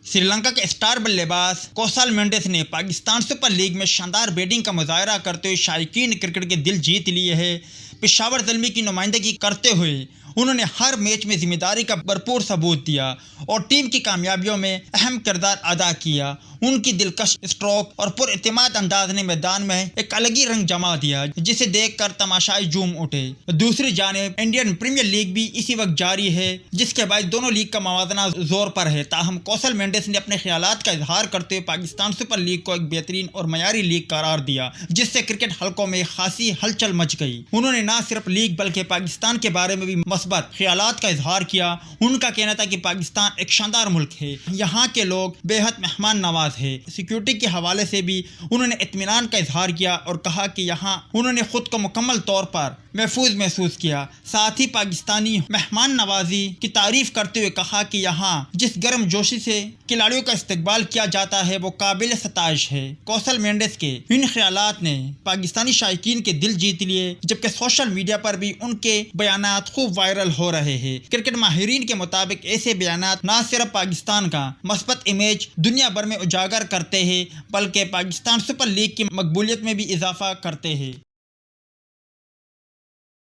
श्रीलंका के स्टार बल्लेबाज कोसल मेंडिस ने पाकिस्तान सुपर लीग में शानदार बैटिंग का मुजाहरा करते हुए शायकीन क्रिकेट के दिल जीत लिए है। पेशावर ज़ल्मी की नुमाइंदगी करते हुए उन्होंने हर मैच में जिम्मेदारी का भरपूर सबूत दिया और टीम की कामयाबियों में अहम किरदार अदा किया। उनकी दिलकश स्ट्रोक और पुरएतिमाद अंदाज ने मैदान में एक अलग ही रंग जमा दिया, जिसे देखकर तमाशाई झूम उठे। दूसरी जानिब इंडियन प्रीमियर लीग भी इसी वक्त जारी है, जिसके बाद दोनों लीग का मवाजना जोर पर है। ताहम कोसल मेंडिस ने अपने ख्यालात का इजहार करते हुए पाकिस्तान सुपर लीग को एक बेहतरीन और मयारी लीग करार दिया, जिससे क्रिकेट हलकों में खासी हलचल मच गई। उन्होंने न सिर्फ लीग बल्कि पाकिस्तान के बारे में भी मस्बत ख्यालात का इजहार किया। उनका कहना था कि पाकिस्तान एक शानदार मुल्क है, यहाँ के लोग बेहद मेहमान नवाज है। सिक्योरिटी के हवाले से भी उन्होंने इत्मीनान का इजहार किया और कहा कि यहाँ उन्होंने खुद को मुकम्मल तौर पर महफूज महसूस किया। साथ ही पाकिस्तानी मेहमान नवाजी की तारीफ करते हुए कहा कि यहाँ जिस गर्म जोशी से खिलाड़ियों का इस्तकबाल किया जाता है वो काबिल सताइश है। कोसल मेंडिस के इन ख्यालात ने पाकिस्तानी शायकीन के दिल जीत लिए, जबकि सोशल मीडिया पर भी उनके बयानात खूब वायरल हो रहे हैं। क्रिकेट माहिरीन के मुताबिक ऐसे बयानात न सिर्फ पाकिस्तान का मस्बत इमेज दुनिया भर में उजागर करते हैं, बल्कि पाकिस्तान सुपर लीग की मकबूलियत में भी इजाफा करते हैं।